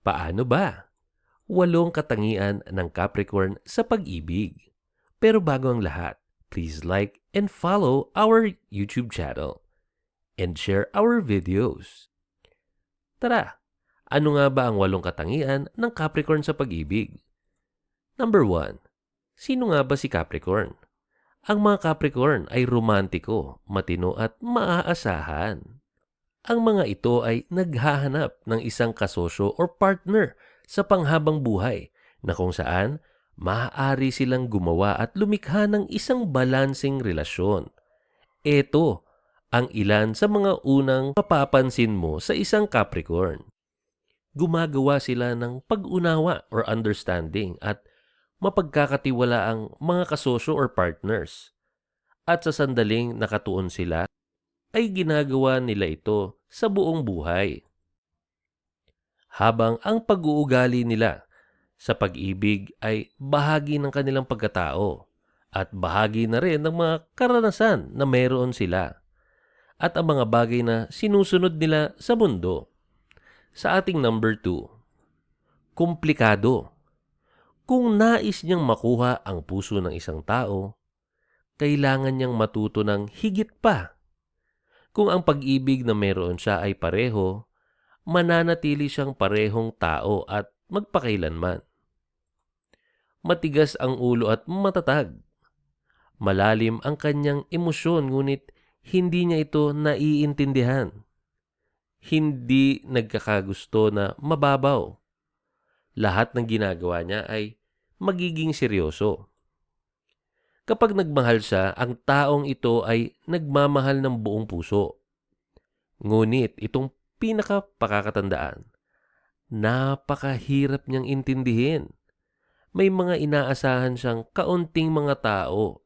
Paano ba? 8 katangian ng Capricorn sa pag-ibig. Pero bago ang lahat, please like and follow our YouTube channel and share our videos. Tara, ano nga ba ang 8 katangian ng Capricorn sa pag-ibig? Number 1. Sino nga ba si Capricorn? Ang mga Capricorn ay romantiko, matino at maaasahan. Ang mga ito ay naghahanap ng isang kasosyo or partner sa panghabang buhay na kung saan maaari silang gumawa at lumikha ng isang balansing relasyon. Ito ang ilan sa mga unang mapapansin mo sa isang Capricorn. Gumagawa sila ng pag-unawa or understanding at mapagkakatiwala ang mga kasosyo or partners. At sa sandaling nakatuon sila, ay ginagawa nila ito sa buong buhay. Habang ang pag-uugali nila sa pag-ibig ay bahagi ng kanilang pagkatao at bahagi na rin ng mga karanasan na meron sila at ang mga bagay na sinusunod nila sa mundo. Sa ating number 2, komplikado. Kung nais niyang makuha ang puso ng isang tao, kailangan niyang matuto ng higit pa. Kung ang pag-ibig na meron siya ay pareho, mananatili siyang parehong tao at magpakailanman. Matigas ang ulo at matatag. Malalim ang kanyang emosyon ngunit hindi niya ito naiintindihan. Hindi nagkakagusto na mababaw. Lahat ng ginagawa niya ay magiging seryoso. Kapag nagmahal siya, ang taong ito ay nagmamahal ng buong puso. Ngunit itong pinakapakakatandaan, napakahirap niyang intindihin. May mga inaasahan siyang kaunting mga tao.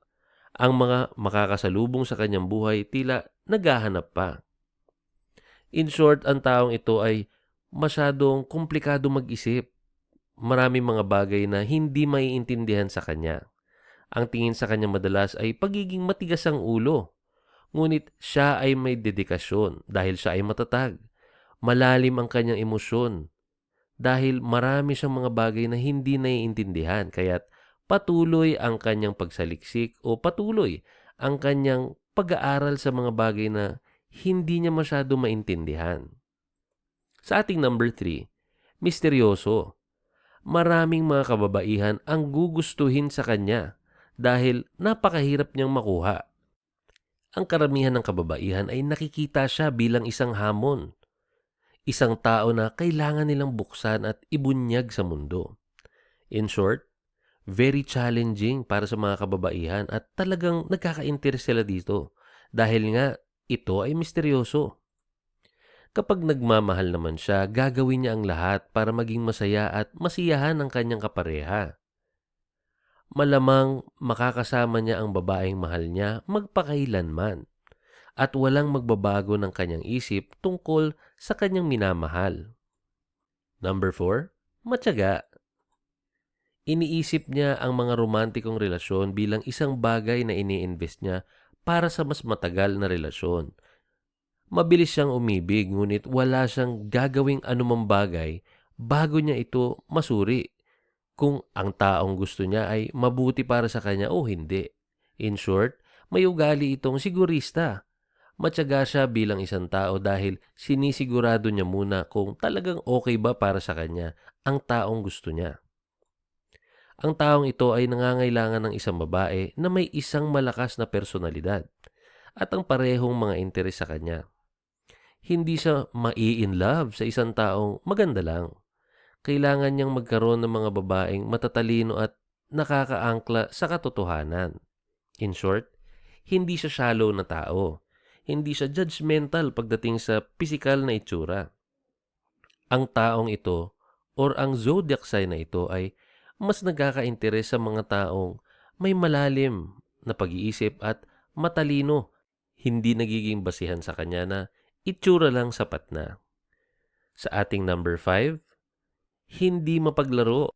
Ang mga makakasalubong sa kanyang buhay tila naghahanap pa. In short, ang taong ito ay masyadong komplikado mag-isip. Maraming mga bagay na hindi maiintindihan sa kanya. Ang tingin sa kanya madalas ay pagiging matigas ang ulo. Ngunit siya ay may dedikasyon dahil siya ay matatag. Malalim ang kanyang emosyon dahil marami siyang mga bagay na hindi naiintindihan kaya't patuloy ang kanyang pagsaliksik o patuloy ang kanyang pag-aaral sa mga bagay na hindi niya masyado maintindihan. Sa ating number 3, misteryoso. Maraming mga kababaihan ang gugustuhin sa kanya dahil napakahirap niyang makuha. Ang karamihan ng kababaihan ay nakikita siya bilang isang hamon. Isang tao na kailangan nilang buksan at ibunyag sa mundo. In short, very challenging para sa mga kababaihan at talagang nagkaka-interest sila dito dahil nga ito ay misteryoso. Kapag nagmamahal naman siya, gagawin niya ang lahat para maging masaya at masiyahan ang kanyang kapareha. Malamang makakasama niya ang babaeng mahal niya magpakailanman at walang magbabago ng kanyang isip tungkol sa kanyang minamahal. Number 4, matyaga. Iniisip niya ang mga romantikong relasyon bilang isang bagay na ini-invest niya para sa mas matagal na relasyon. Mabilis siyang umibig ngunit wala siyang gagawing anumang bagay bago niya ito masuri kung ang taong gusto niya ay mabuti para sa kanya o hindi. In short, may ugali itong sigurista. Matyaga siya bilang isang tao dahil sinisigurado niya muna kung talagang okay ba para sa kanya ang taong gusto niya. Ang taong ito ay nangangailangan ng isang babae na may isang malakas na personalidad at ang parehong mga interes sa kanya. Hindi siya mai-in love sa isang taong maganda lang. Kailangan niyang magkaroon ng mga babaeng matatalino at nakakaangkla sa katotohanan. In short, hindi siya shallow na tao. Hindi siya judgmental pagdating sa pisikal na itsura. Ang taong ito or ang zodiac sign na ito ay mas nagkaka-interes sa mga taong may malalim na pag-iisip at matalino. Hindi nagiging basihan sa kanya na itsura lang sapat na. Sa ating number 5, hindi mapaglaro.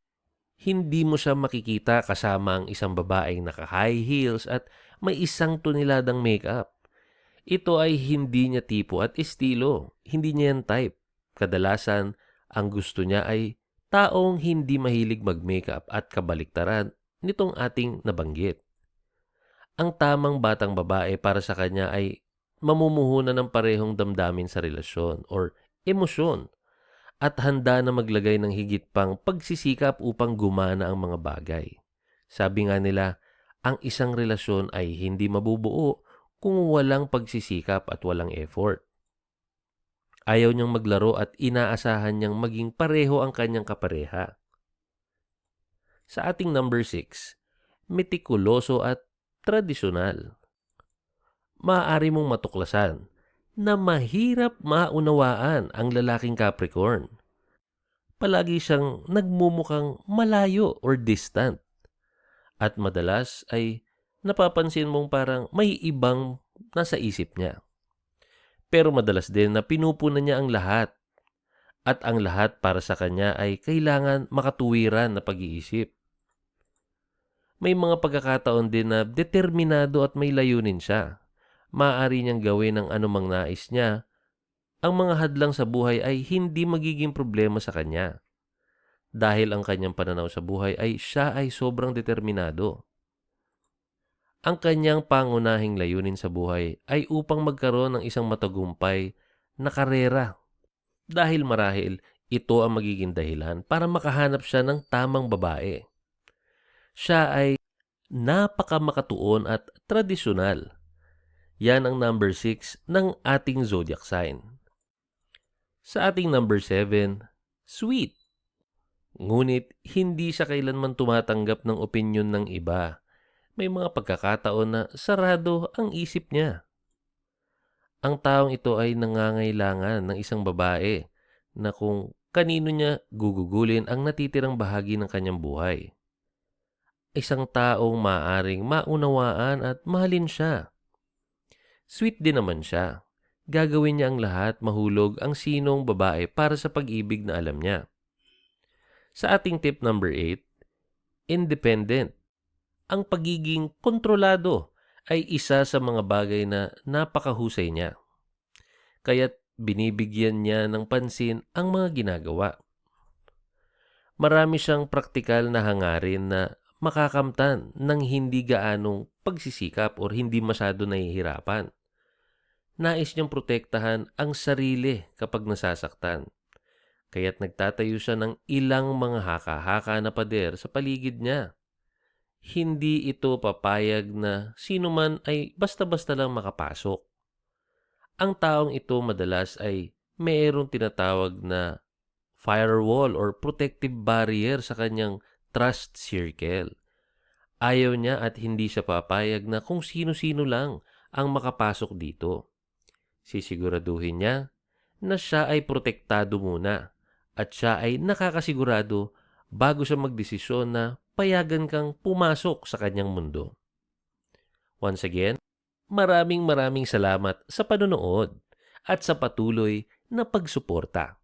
Hindi mo siya makikita kasama ang isang babaeng naka-high heels at may 1 tonelada makeup. Ito ay hindi niya tipo at estilo. Hindi niya yan type. Kadalasan, Ang gusto niya ay taong hindi mahilig mag-makeup at kabaliktaran nitong ating nabanggit. Ang tamang batang babae para sa kanya ay mamumuhunan ng parehong damdamin sa relasyon or emosyon at handa na maglagay ng higit pang pagsisikap upang gumana ang mga bagay. Sabi nga nila, ang isang relasyon ay hindi mabubuo kung walang pagsisikap at walang effort. Ayaw niyang maglaro at inaasahan niyang maging pareho ang kanyang kapareha. Sa ating number 6, metikuloso at tradisyonal. Maaari mong matuklasan na mahirap maunawaan ang lalaking Capricorn. Palagi siyang nagmumukhang malayo or distant. At madalas ay napapansin mong parang may ibang nasa isip niya. Pero madalas din na pinupunan niya ang lahat. At ang lahat para sa kanya ay kailangan makatuwiran na pag-iisip. May mga pagkakataon din na determinado at may layunin siya. Maaari niyang gawin ang anumang nais niya. Ang mga hadlang sa buhay ay hindi magiging problema sa kanya. Dahil ang kanyang pananaw sa buhay ay siya ay sobrang determinado. Ang kanyang pangunahing layunin sa buhay ay upang magkaroon ng isang matagumpay na karera. Dahil marahil ito ang magiging dahilan para makahanap siya ng tamang babae. Siya ay napakamakatuon at tradisyonal. Yan ang number 6 ng ating zodiac sign. Sa ating number 7, sweet. Ngunit hindi siya kailanman tumatanggap ng opinyon ng iba. May mga pagkakataon na sarado ang isip niya. Ang taong ito ay nangangailangan ng isang babae na kung kanino niya gugugulin ang natitirang bahagi ng kanyang buhay. Isang taong maaring maunawaan at mahalin siya. Sweet din naman siya. Gagawin niya ang lahat mahulog ang sinong babae para sa pag-ibig na alam niya. Sa ating tip number 8, independent. Ang pagiging kontrolado ay isa sa mga bagay na napakahusay niya. Kaya't binibigyan niya ng pansin ang mga ginagawa. Marami siyang praktikal na hangarin na makakamtan ng hindi gaanong pagsisikap o hindi masyado nahihirapan. Nais niyang protektahan ang sarili kapag nasasaktan. Kaya't nagtatayo siya ng ilang mga haka-haka na pader sa paligid niya. Hindi ito papayag na sino man ay basta-basta lang makapasok. Ang taong ito madalas ay mayroong tinatawag na firewall or protective barrier sa kanyang trust circle. Ayaw niya at hindi siya papayag na kung sino-sino lang ang makapasok dito. Sisiguraduhin niya na siya ay protektado muna at siya ay nakakasigurado bago siya magdesisyon na payagan kang pumasok sa kanyang mundo. Once again, maraming salamat sa panonood at sa patuloy na pagsuporta.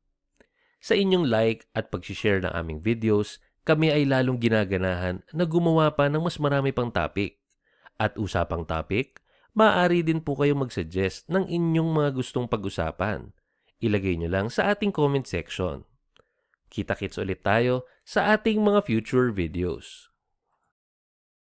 Sa inyong like at pag-share ng aming videos, kami ay lalong ginaganahan na gumawa pa ng mas marami pang topic. At usapang topic, maaari din po kayong mag-suggest ng inyong mga gustong pag-usapan. Ilagay nyo lang sa ating comment section. Kita-kits ulit tayo sa ating mga future videos.